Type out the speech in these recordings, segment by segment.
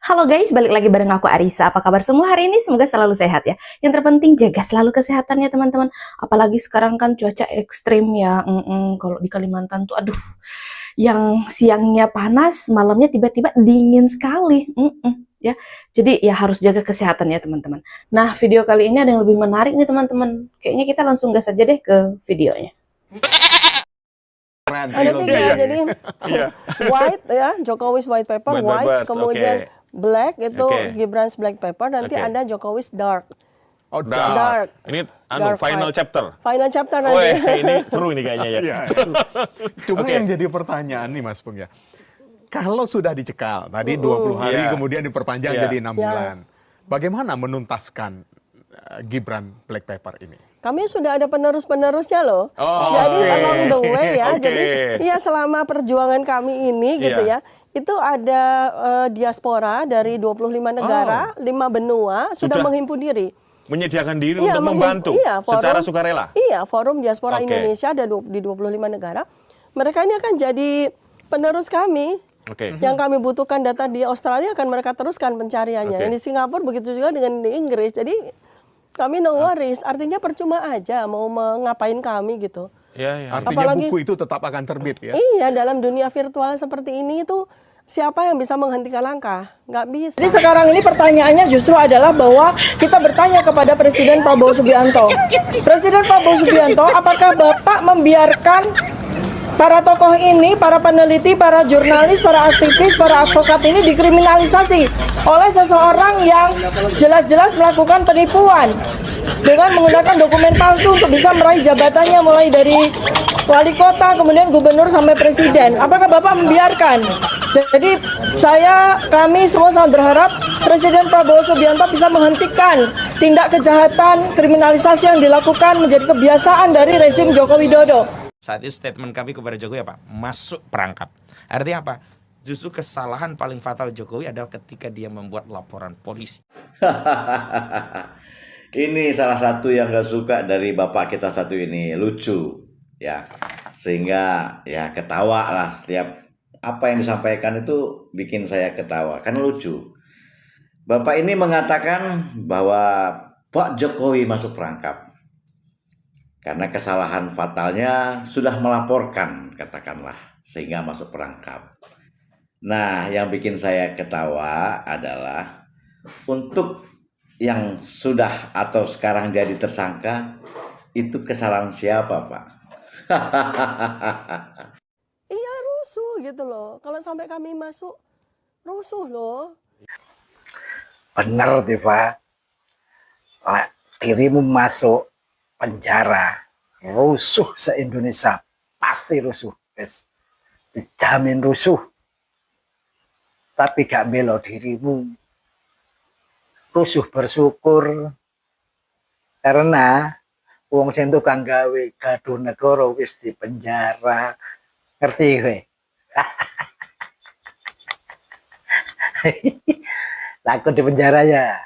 Halo guys, balik lagi bareng aku Arisa. Apa kabar semua hari ini? Semoga selalu sehat ya. Yang terpenting jaga selalu kesehatannya teman-teman. Apalagi sekarang kan cuaca ekstrim ya. Kalau di Kalimantan tuh aduh, yang siangnya panas, malamnya tiba-tiba dingin sekali. Ya, jadi ya harus jaga kesehatan ya teman-teman. Nah, video kali ini ada yang lebih menarik nih teman-teman. Kayaknya kita langsung gas aja deh ke videonya. Ada tiga, jadi white ya, Jokowi's white paper, white, kemudian black itu Gibran's black paper, nanti ada Jokowi's dark. Oh, dark. Ini Dark final white. chapter. Final chapter Oh, nanti. ini seru ini kayaknya ya. Cuma yang jadi pertanyaan nih Mas Pung ya. Kalau sudah dicekal, tadi 20 hari kemudian diperpanjang jadi 6 bulan. Bagaimana menuntaskan Gibran black paper ini? Kami sudah ada penerus-penerusnya loh. Jadi along the way ya. Jadi ya selama perjuangan kami ini gitu ya. Itu ada diaspora dari 25 negara, 5 benua sudah menghimpun diri. Menyediakan diri untuk membantu secara sukarela. Iya, Forum Diaspora Indonesia ada di 25 negara. Mereka ini akan jadi penerus kami. Yang kami butuhkan data di Australia akan mereka teruskan pencariannya. Yang di Singapura begitu juga dengan di Inggris. Jadi kami no worries, artinya percuma aja mau mengapain kami gitu. Artinya apalagi, buku itu tetap akan terbit ya? Iya, dalam dunia virtual seperti ini itu siapa yang bisa menghentikan langkah? Nggak bisa. Jadi sekarang ini pertanyaannya justru adalah bahwa kita bertanya kepada Presiden Prabowo Subianto. Presiden Prabowo Subianto, apakah Bapak membiarkan para tokoh ini, para peneliti, para jurnalis, para aktivis, para advokat ini dikriminalisasi oleh seseorang yang jelas-jelas melakukan penipuan dengan menggunakan dokumen palsu untuk bisa meraih jabatannya mulai dari wali kota, kemudian gubernur sampai presiden. Apakah Bapak membiarkan? Jadi kami semua sangat berharap Presiden Prabowo Subianto bisa menghentikan tindak kejahatan, kriminalisasi yang dilakukan menjadi kebiasaan dari rezim Joko Widodo. Saat itu statement kami kepada Jokowi apa? Masuk perangkap. Artinya apa? Justru kesalahan paling fatal Jokowi adalah ketika dia membuat laporan polisi. Ini salah satu yang gak suka dari bapak kita satu ini, lucu ya, sehingga ya ketawa lah setiap apa yang disampaikan itu bikin saya ketawa, kan lucu. Bapak ini mengatakan bahwa Pak Jokowi masuk perangkap karena kesalahan fatalnya sudah melaporkan, katakanlah, sehingga masuk perangkap. Nah, yang bikin saya ketawa adalah untuk yang sudah atau sekarang jadi tersangka, itu kesalahan siapa, Pak? Iya, rusuh gitu loh. Kalau sampai kami masuk, rusuh loh. Bener, Tifa. Dirimu masuk penjara, rusuh se-Indonesia, pasti rusuh, guys. Dijamin rusuh. Tapi gak melo dirimu. Rusuh bersyukur. Karena wong sing tukang gawe gaduh negara wis di penjara. Ngerti kowe? Takut di penjara ya.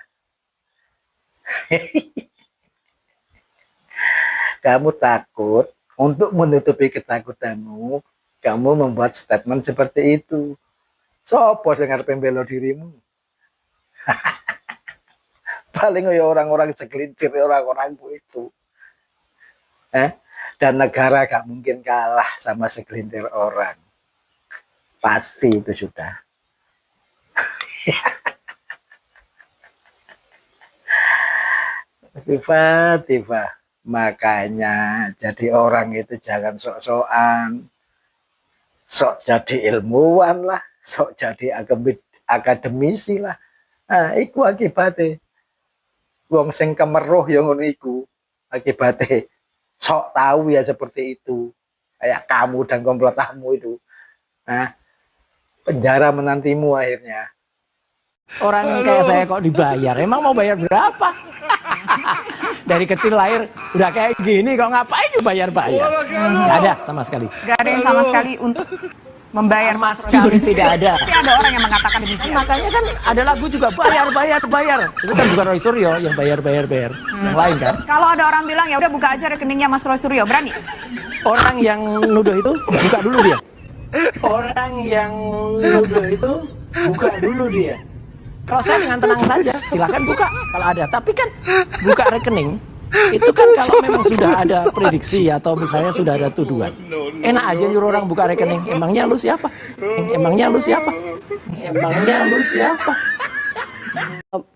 Kamu takut, untuk menutupi ketakutanmu, kamu membuat statement seperti itu. Sopo sing arep mbela dirimu? Paling ya orang-orang segelintir orang-orang itu. Dan negara gak mungkin kalah sama segelintir orang. Pasti itu sudah. Tifa. Makanya jadi orang itu jangan sok-sokan, sok jadi ilmuwan lah, sok jadi akademisi lah. Nah, iku akibatnya. Wong sing kemeruh yang ngono iku akibatnya sok tahu ya seperti itu. Kayak kamu dan komplotanmu itu. Nah, penjara menantimu akhirnya. Orang kayak saya kok dibayar, emang mau bayar berapa? Dari kecil lahir udah kayak gini, kok ngapain dibayar-bayar? Nggak ada sama sekali. Nggak ada yang sama sekali untuk membayar sama sekali tidak ada. Tapi ada orang yang mengatakan demikian. Makanya kan ada lagu juga bayar. Itu kan bukan Roy Suryo yang bayar. Yang lain kan. Kalau ada orang bilang ya udah buka aja rekeningnya Mas Roy Suryo, berani? Orang yang nuduh itu buka dulu dia. Orang yang nuduh itu buka dulu dia. Kalau saya dengan tenang saja, silakan buka kalau ada. Tapi kan buka rekening itu kan kalau memang sudah ada prediksi atau misalnya sudah ada tuduhan. Enak aja nyuruh orang buka rekening. Emangnya lu siapa? Emangnya lu siapa? Emangnya lu siapa?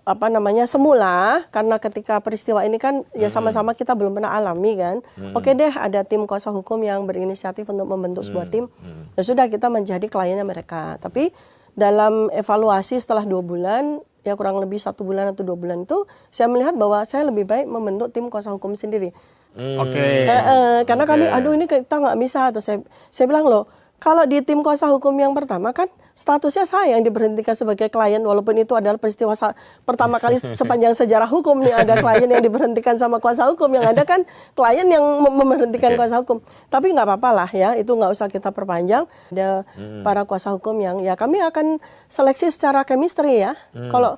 Apa namanya, semula karena ketika peristiwa ini kan ya sama-sama kita belum pernah alami kan. Oke deh, ada tim kuasa hukum yang berinisiatif untuk membentuk sebuah tim. Ya sudah, kita menjadi kliennya mereka. Tapi dalam evaluasi setelah 2 bulan, ya kurang lebih 1 bulan atau 2 bulan itu, saya melihat bahwa saya lebih baik membentuk tim kuasa hukum sendiri. Karena kami, aduh ini kita nggak bisa. Atau saya bilang, loh, kalau di tim kuasa hukum yang pertama kan statusnya saya yang diberhentikan sebagai klien, walaupun itu adalah peristiwa pertama kali sepanjang sejarah hukum nih ada klien yang diberhentikan sama kuasa hukum, yang ada kan klien yang memberhentikan kuasa hukum. Tapi nggak apa-apa lah ya, itu nggak usah kita perpanjang. Ada para kuasa hukum yang ya kami akan seleksi secara chemistry ya. Kalau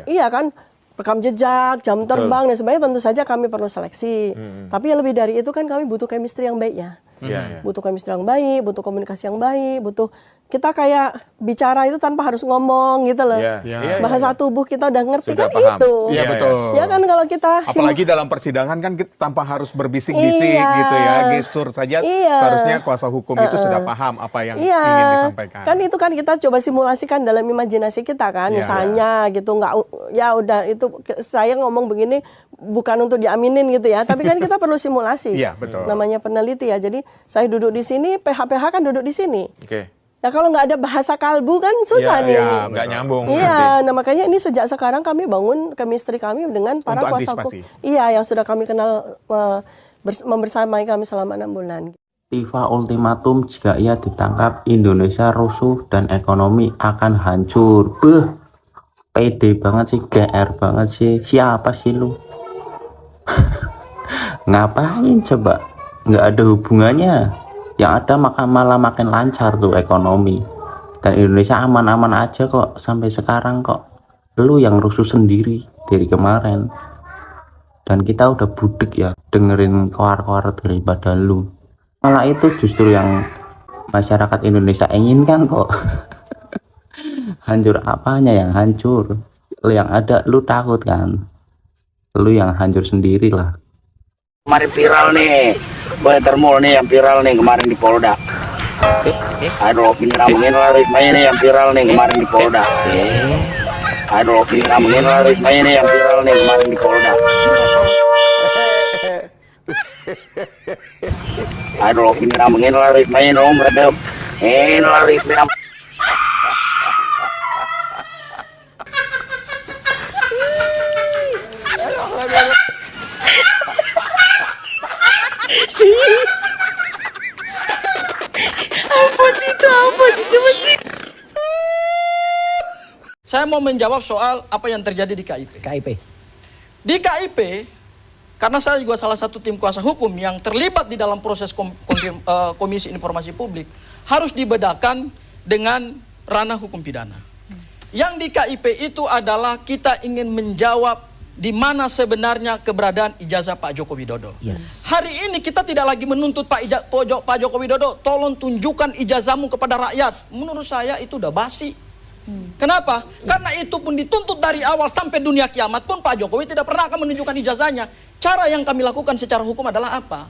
iya kan, rekam jejak, jam terbang dan sebagainya tentu saja kami perlu seleksi. Tapi yang lebih dari itu kan kami butuh chemistry yang baik ya. Butuh chemistry yang baik, butuh komunikasi yang baik, butuh kita kayak bicara itu tanpa harus ngomong gitu loh. Bahasa tubuh kita udah ngerti sudah kan paham. Itu. Iya betul. Ya kan kalau kita apalagi dalam persidangan kan kita tanpa harus berbisik-bisik gitu ya, gestur saja harusnya kuasa hukum itu sudah paham apa yang ingin disampaikan. Kan itu kan kita coba simulasikan dalam imajinasi kita kan, misalnya gitu, nggak ya udah itu saya ngomong begini bukan untuk diaminin gitu ya, tapi kan kita perlu simulasi. Iya betul. Namanya peneliti ya, jadi saya duduk di sini, PH kan duduk di sini. Ya kalau nggak ada bahasa kalbu kan susah nih. Iya, nggak nyambung. Iya, nah makanya ini sejak sekarang kami bangun chemistry kami dengan para kuasa hukum. Iya, yang sudah kami kenal membersamai kami selama 6 bulan. Tifa ultimatum jika ia ditangkap Indonesia rusuh dan ekonomi akan hancur. Beuh, pede banget sih, GR banget sih. Siapa sih lu? Ngapain coba? Nggak ada hubungannya. Yang ada malah makin lancar tuh ekonomi. Dan Indonesia aman-aman aja kok sampai sekarang kok. Lu yang rusuh sendiri dari kemarin. Dan kita udah budek ya dengerin koar-koar daripada lu. Malah itu justru yang masyarakat Indonesia inginkan kok. Hancur apanya yang hancur? Yang ada lu takut kan? Lu yang hancur sendirilah. Kemarin viral nih, Boy Termul nih yang viral nih kemarin di Polda. Aduh, penyerangan Risma ini yang viral nih kemarin di Polda. Aduh, penyerangan Risma ini yang viral nih kemarin di Polda. Aduh, penyerangan Risma ini nomor itu. Ini Risma. Saya mau menjawab soal apa yang terjadi di KIP. Di KIP, karena saya juga salah satu tim kuasa hukum yang terlibat di dalam proses Komisi Informasi Publik, harus dibedakan dengan ranah hukum pidana. Yang di KIP itu adalah kita ingin menjawab di mana sebenarnya keberadaan ijazah Pak Joko Widodo. Hari ini kita tidak lagi menuntut Pak Joko Widodo, tolong tunjukkan ijazahmu kepada rakyat. Menurut saya itu udah basi. Kenapa? Karena itu pun dituntut dari awal sampai dunia kiamat pun Pak Jokowi tidak pernah akan menunjukkan ijazahnya. Cara yang kami lakukan secara hukum adalah apa?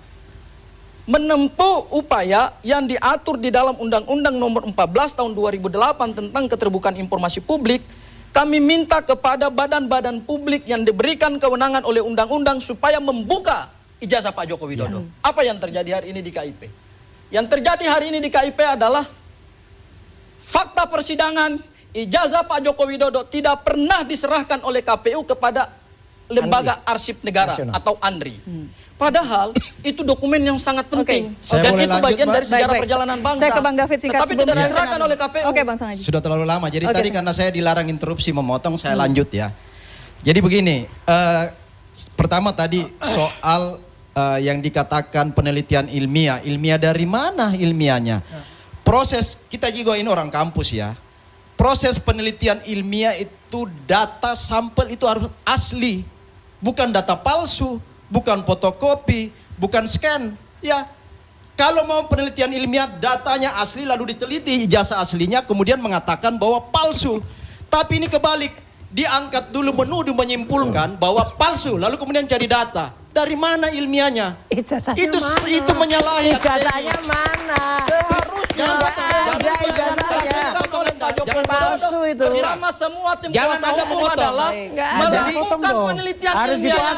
Menempuh upaya yang diatur di dalam Undang-Undang Nomor 14 Tahun 2008 tentang keterbukaan informasi publik. Kami minta kepada badan-badan publik yang diberikan kewenangan oleh undang-undang supaya membuka ijazah Pak Joko Widodo. Apa yang terjadi hari ini di KIP? Yang terjadi hari ini di KIP adalah fakta persidangan, ijazah Pak Joko Widodo tidak pernah diserahkan oleh KPU kepada Lembaga Arsip Negara atau ANRI. Padahal itu dokumen yang sangat penting. Dan itu bagian dari sejarah perjalanan bangsa. Saya ke Bang David singkat tetapi tidak diserahkan oleh KPU. Oke, Bang Sangaji. Sudah terlalu lama. Jadi tadi karena saya dilarang interupsi memotong, saya lanjut ya. Jadi begini, pertama tadi soal yang dikatakan penelitian ilmiah. Ilmiah dari mana ilmiahnya? Proses, kita juga ini orang kampus ya. Proses penelitian ilmiah itu data sampel itu harus asli. Bukan data palsu. Bukan fotokopi, bukan scan. Ya, kalau mau penelitian ilmiah, datanya asli lalu diteliti ijazah aslinya, kemudian mengatakan bahwa palsu. Tapi ini kebalik, diangkat dulu menuduh menyimpulkan bahwa palsu, lalu kemudian cari data. Dari mana ilmiahnya? Itu menyalahi ijazahnya mana? Seharusnya palsu itu. Sama semua tim Jangan kuasa Anda hukum memotong. adalah melakukan penelitian harus ilmiah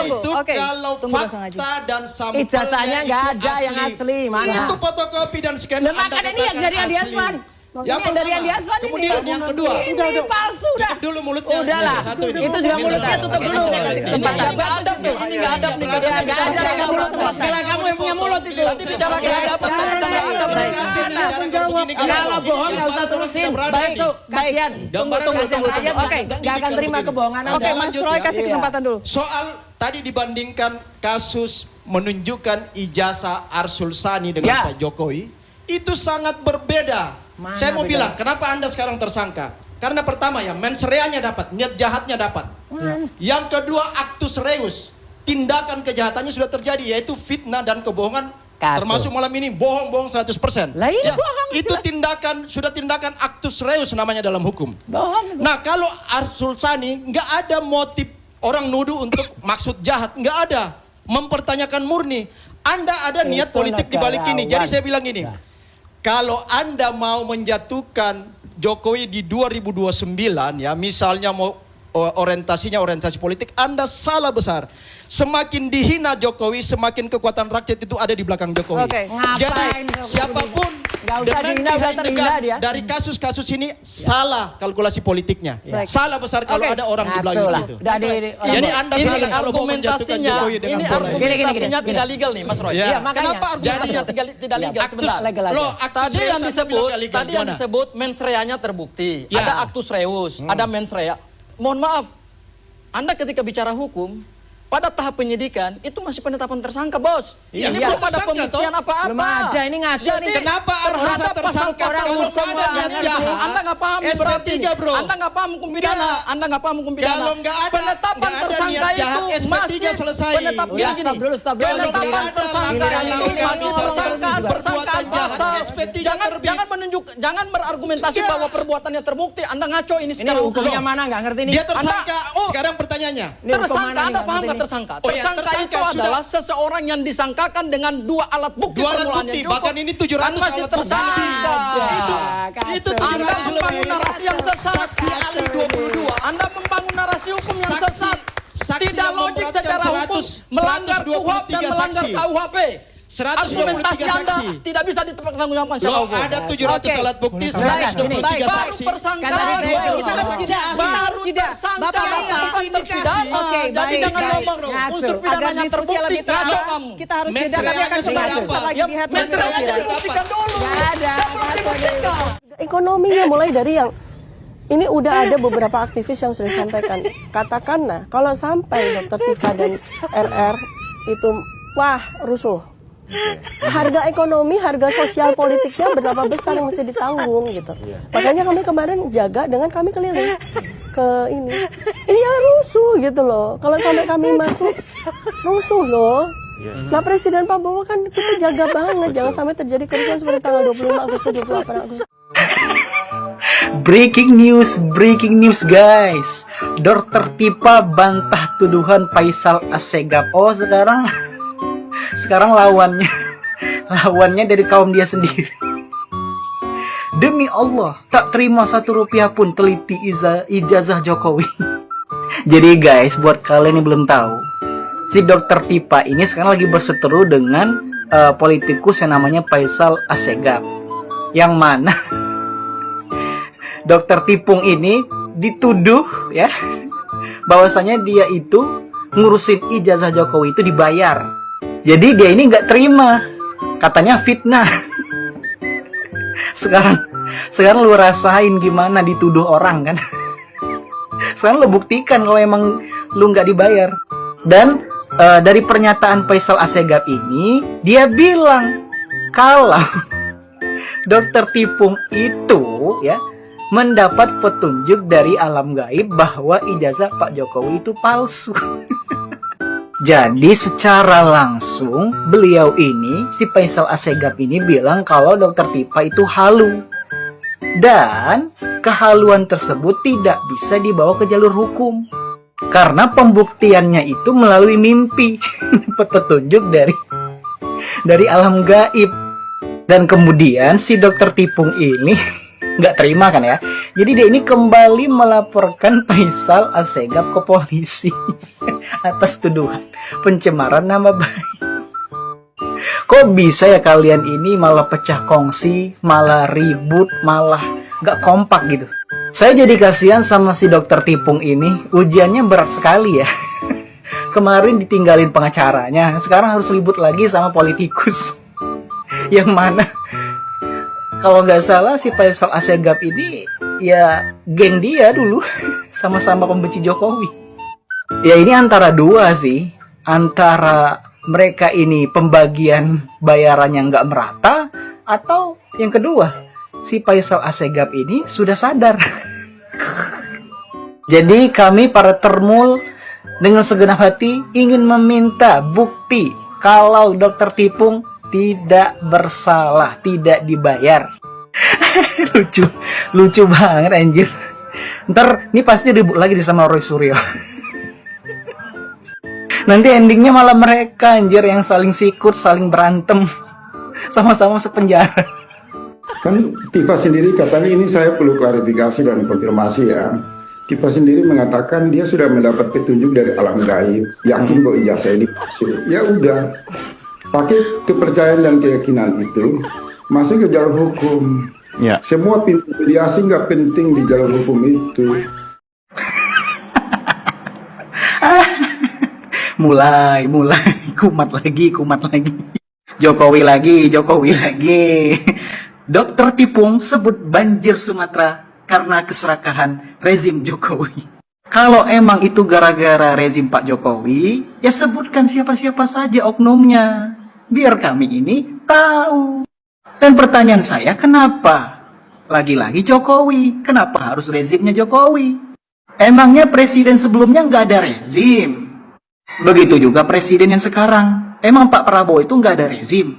itu kalau fakta dan sampelnya ijazahnya nggak ada itu yang asli. Mana? Itu fotokopi dan scan Anda Makanya ini yang dari Andi Aswan. Yang dari Andi Aswan ini. Kemudian yang kedua. Ini palsu dah. Tutup dulu mulutnya. Udahlah. Satu ini. Itu juga mulutnya tutup dulu. Kesempatan. Nggak ada tuh. Ini nggak ada nih. Nggak ada mulut. Bilang kamu yang punya mulut itu. Nanti bicara kehadapan. Kalau bohong nggak usah terusin. Baik tuh. Kasian. Tunggu. Oke. Nggak akan terima kebohongan. Oke, Mas Roy kasih kesempatan dulu. Soal tadi dibandingkan kasus menunjukkan ijazah Arsul Sani dengan Pak Jokowi, itu sangat berbeda. Saya mau bilang, kenapa Anda sekarang tersangka? Karena pertama ya, mens rea-nya dapat, niat jahatnya dapat. Yang kedua, actus reus, tindakan kejahatannya sudah terjadi, yaitu fitnah dan kebohongan. Termasuk malam ini bohong-bohong 100%. Itu sudah tindakan actus reus namanya dalam hukum. Nah, kalau Arsul Sani nggak ada motif orang nuduh untuk maksud jahat, nggak ada. Mempertanyakan murni. Anda ada niat politik di balik ini. Jadi saya bilang gini, kalau Anda mau menjatuhkan Jokowi di 2029 ya, misalnya mau orientasinya orientasi politik, Anda salah besar. Semakin dihina Jokowi, semakin kekuatan rakyat itu ada di belakang Jokowi. Jadi siapapun dari kasus-kasus ini salah kalkulasi politiknya. Salah besar kalau ada orang di belakang itu. Jadi Anda salah kalau mau menjatuhkan Jokowi dengan bola. Ini argumentasinya tidak legal nih, Mas Roy. Kenapa argumentasinya tidak legal? Sebentar. Tadi yang disebut mens rea-nya terbukti. Ada actus reus, ada mens rea. Mohon maaf, Anda ketika bicara hukum, pada tahap penyidikan itu masih penetapan tersangka, bos. Ini belum ada pembuktian apa-apa. Belum ada, ini ngaco nih. Kenapa harus tersangka kalau ada niat jahat? Anda nggak paham berarti. Bro. Anda nggak paham hukum pidana. Anda nggak paham hukum pidana. Kalau nggak ada penetapan tersangka itu SP3 selesai. Penetapan tersangka itu masih persangkaan pasal. Jangan menunjuk, jangan berargumentasi bahwa perbuatannya terbukti. Anda ngaco ini sekarang. Ini hukumnya mana nggak ngerti nih. Dia tersangka. Sekarang pertanyaannya. Tersangka, Anda paham nggak tersangka? Tersangka itu adalah seseorang yang disangkakan dengan dua alat bukti. Dua alat bukti, bahkan ini 700 masih alat bukti. Itu 700 lebih. Narasi yang sesat. Saksi ahli 22. Anda membangun narasi hukum yang sesat. Tidak logik secara hukum, melanggar KUHP dan melanggar KUHP. 123 saksi. Tidak bisa dipertanggungjawabkan secara hukum. Ada 700 alat bukti, 123 saksi. Persangkaan baru tersangka bukan terpidana. Jadi jangan ngomong unsur pidananya terbukti. Ngaco kamu. Kita harus jeda, kami akan kembali sesaat lagi di Headline Media. Ekonominya mulai dari yang ini udah ada beberapa aktivis yang sudah disampaikan. Katakanlah kalau sampai Dr. Tifa dan RR itu wah rusuh. Harga ekonomi, harga sosial politiknya berapa besar yang mesti ditanggung gitu. Makanya kami kemarin jaga dengan kami keliling ke ini ya rusuh gitu loh. Kalau sampai kami masuk rusuh loh. Nah Presiden Prabowo kan kita jaga banget jangan sampai terjadi kerusuhan seperti tanggal 25 Agustus 28 Agustus. Breaking news guys. Dr. Tifa bantah tuduhan Faisal Assegaf. Oh sekarang lawannya dari kaum dia sendiri. Demi Allah, tak terima 1 rupiah pun teliti ijazah Jokowi. Jadi guys, buat kalian yang belum tahu, si Dr. Tifa ini sekarang lagi berseteru dengan politikus yang namanya Faisal Assegaf. Yang mana Dr. Tipung ini dituduh ya bahwasanya dia itu ngurusin ijazah Jokowi itu dibayar. Jadi dia ini nggak terima, katanya fitnah. Sekarang lu rasain gimana dituduh orang kan? Sekarang lu buktikan kalau emang lu nggak dibayar. Dan dari pernyataan Faisal Assegaf ini dia bilang kalau Dr. Tipung itu ya mendapat petunjuk dari alam gaib bahwa ijazah Pak Jokowi itu palsu. Jadi secara langsung beliau ini, si Faisal Assegaf ini bilang kalau Dr. Tifa itu halu. Dan kehaluan tersebut tidak bisa dibawa ke jalur hukum. Karena pembuktiannya itu melalui mimpi. Petunjuk dari alam gaib. Dan kemudian si dokter Tipung ini nggak terima kan ya. Jadi dia ini kembali melaporkan Faisal Assegaf ke polisi atas tuduhan pencemaran nama baik. Kok bisa ya kalian ini malah pecah kongsi, malah ribut, malah nggak kompak gitu. Saya jadi kasihan sama si dokter Tipung ini, ujiannya berat sekali ya. Kemarin ditinggalin pengacaranya, sekarang harus ribut lagi sama politikus. Yang mana kalau nggak salah si Faisal Assegaf ini ya geng dia dulu, sama-sama pembenci Jokowi. Ya ini antara dua sih, antara mereka ini pembagian bayarannya nggak merata, atau yang kedua, si Faisal Assegaf ini sudah sadar. Jadi kami para termul dengan segenap hati ingin meminta bukti kalau dokter Tipung tidak bersalah, tidak dibayar. lucu banget anjir. Ntar ini pasti ribut lagi sama Roy Suryo. Nanti endingnya malah mereka anjir yang saling sikut, saling berantem, sama-sama sepenjara. Kan Tifa sendiri katanya, ini saya perlu klarifikasi dan konfirmasi ya. Tifa sendiri mengatakan dia sudah mendapat petunjuk dari alam gaib, yakin bahwa ijazah ini palsu. Ya udah, pakai kepercayaan dan keyakinan itu masuk ke jalur hukum. Ya. Semua pintu mediasi nggak penting di jalur hukum itu. mulai kumat lagi Jokowi lagi Dokter Tipung sebut banjir Sumatera karena keserakahan rezim Jokowi. Kalau emang itu gara-gara rezim Pak Jokowi, ya sebutkan siapa-siapa saja oknumnya, biar kami ini tahu. Dan pertanyaan saya, kenapa lagi-lagi Jokowi? Kenapa harus rezimnya Jokowi? Emangnya presiden sebelumnya nggak ada rezim? Begitu juga presiden yang sekarang. Emang Pak Prabowo itu nggak ada rezim?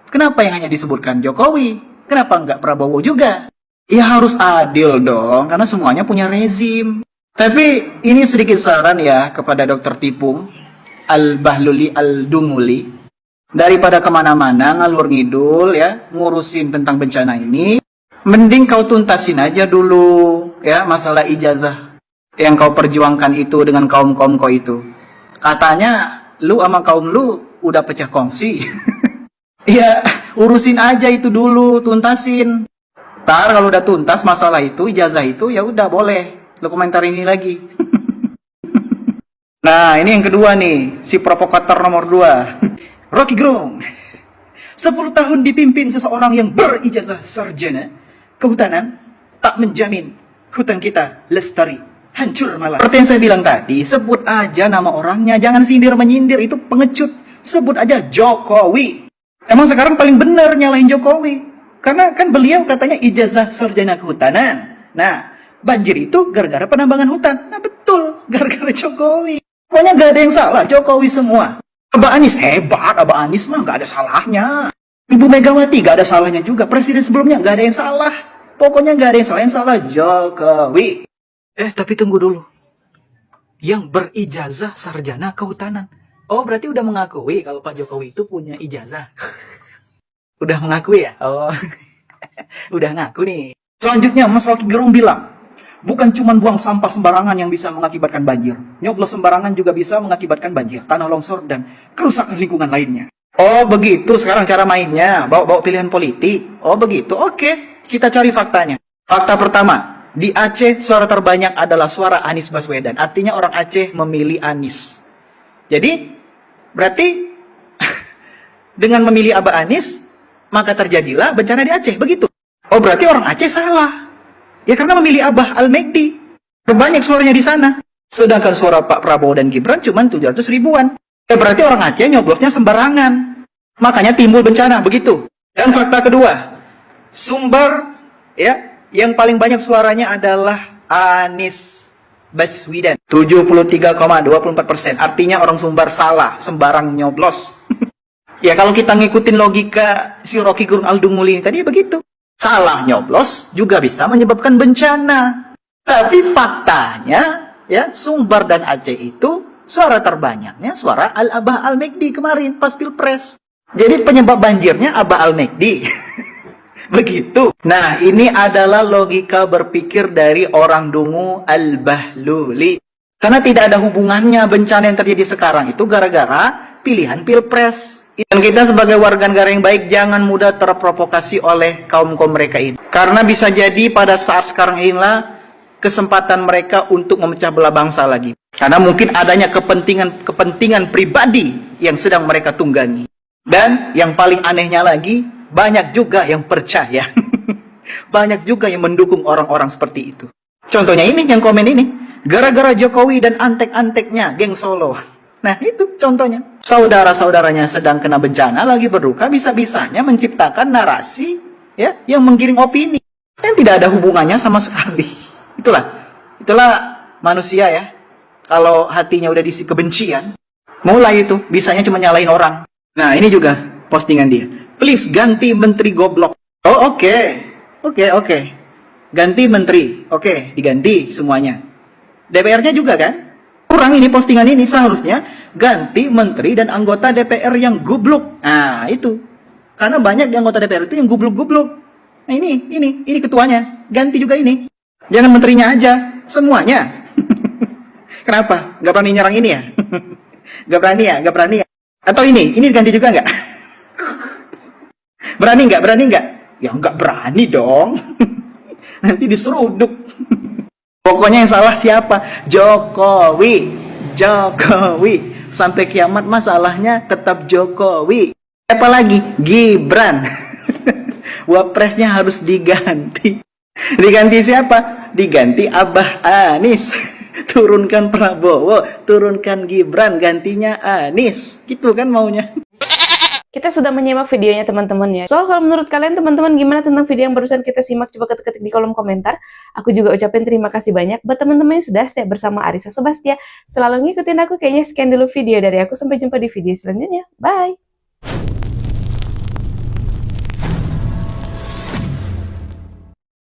Kenapa yang hanya disebutkan Jokowi? Kenapa nggak Prabowo juga? Ya harus adil dong, karena semuanya punya rezim. Tapi ini sedikit saran ya kepada Dokter Tipung, Al-Bahluli Al-Dumuli. Daripada kemana-mana ngalur ngidul ya, ngurusin tentang bencana ini, mending kau tuntasin aja dulu ya masalah ijazah yang kau perjuangkan itu dengan kaum-kaum kau itu. Katanya lu sama kaum lu udah pecah kongsi. Ya urusin aja itu dulu, tuntasin. Ntar kalau udah tuntas masalah itu, ijazah itu, ya udah boleh lu komentar ini lagi. Nah ini yang kedua nih, si provokator nomor 2, Rocky Gerung. 10 tahun dipimpin seseorang yang berijazah sarjana kehutanan tak menjamin hutan kita lestari, hancur malah. Seperti yang saya bilang tadi, sebut aja nama orangnya, jangan sindir-menyindir, itu pengecut. Sebut aja Jokowi. Emang sekarang paling benar nyalahin Jokowi, karena kan beliau katanya ijazah sarjana kehutanan. Nah, banjir itu gara-gara penambangan hutan. Nah betul, gara-gara Jokowi. Pokoknya gak ada yang salah, Jokowi semua. Abah Anies hebat, Abah Anies mah gak ada salahnya. Ibu Megawati gak ada salahnya juga. Presiden sebelumnya gak ada yang salah. Pokoknya gak ada yang salah Jokowi. Tapi tunggu dulu. Yang berijazah sarjana kehutanan. Oh, berarti udah mengakui kalau Pak Jokowi itu punya ijazah. Udah mengakui ya? Oh, udah ngaku nih. Selanjutnya, Mas Rocky Gerung bilang, bukan cuma buang sampah sembarangan yang bisa mengakibatkan banjir. Nyoblos sembarangan juga bisa mengakibatkan banjir, tanah longsor, dan kerusakan lingkungan lainnya. Oh, begitu sekarang cara mainnya. Bawa-bawa pilihan politik. Oh, begitu. Oke, kita cari faktanya. Fakta pertama. Di Aceh, suara terbanyak adalah suara Anies Baswedan. Artinya orang Aceh memilih Anies. Jadi, berarti dengan memilih Abah Anies, maka terjadilah bencana di Aceh. Begitu. Oh, berarti orang Aceh salah. Ya karena memilih Abah Al-Megdi. Banyak suaranya di sana. Sedangkan suara Pak Prabowo dan Gibran cuma 700 ribuan. Ya berarti orang Aceh nyoblosnya sembarangan. Makanya timbul bencana. Begitu. Dan fakta kedua. Sumber ya yang paling banyak suaranya adalah Anies Baswedan, 73,24%. Artinya orang Sumbar salah, sembarang nyoblos. Ya kalau kita ngikutin logika si Rocky Gerung Al-Dumuli ini tadi, begitu. Salah nyoblos juga bisa menyebabkan bencana. Tapi faktanya, ya, Sumbar dan Aceh itu suara terbanyaknya suara Al-Abah Al-Mekdi kemarin pas Pilpres. Jadi penyebab banjirnya Abah Al-Mekdi. Begitu. Nah, ini adalah logika berpikir dari orang Dungu Al-Bahluli. Karena tidak ada hubungannya bencana yang terjadi sekarang itu gara-gara pilihan Pilpres. Dan kita sebagai warga negara yang baik jangan mudah terprovokasi oleh kaum-kaum mereka ini. Karena bisa jadi pada saat sekarang inilah kesempatan mereka untuk memecah belah bangsa lagi. Karena mungkin adanya kepentingan pribadi yang sedang mereka tunggangi. Dan yang paling anehnya lagi, banyak juga yang percaya. Banyak juga yang mendukung orang-orang seperti itu. Contohnya ini, yang komen ini. Gara-gara Jokowi dan antek-anteknya, geng Solo. Nah, itu contohnya. Saudara-saudaranya sedang kena bencana, lagi berduka, bisa-bisanya menciptakan narasi ya yang menggiring opini. Yang tidak ada hubungannya sama sekali. Itulah manusia ya. Kalau hatinya udah diisi kebencian, mulai itu bisanya cuma nyalahin orang. Nah, ini juga postingan dia. Please ganti menteri goblok. Oh, oke. Ganti menteri. Oke, diganti semuanya. DPR-nya juga kan? Kurang ini postingan ini, seharusnya ganti menteri dan anggota DPR yang goblok. Nah, itu. Karena banyak di anggota DPR itu yang goblok-goblok. Nah, ini ketuanya. Ganti juga ini. Jangan menterinya aja, semuanya. Kenapa? Gak berani nyerang ini ya? Gak berani ya? Atau ini diganti juga nggak? Berani nggak? Ya nggak berani dong. Nanti diseruduk. Pokoknya yang salah siapa? Jokowi. Sampai kiamat masalahnya tetap Jokowi. Apa lagi? Gibran. Wapresnya harus diganti. Diganti siapa? Diganti Abah Anies. Turunkan Prabowo, turunkan Gibran, gantinya Anies. Gitu kan maunya. Kita sudah menyimak videonya teman-teman ya. So, kalau menurut kalian teman-teman gimana tentang video yang barusan kita simak? Coba ketik-ketik di kolom komentar. Aku juga ucapin terima kasih banyak buat teman-teman yang sudah stay bersama Arissa Sebastia. Selalu ngikutin aku, kayaknya sekian dulu video dari aku. Sampai jumpa di video selanjutnya. Bye!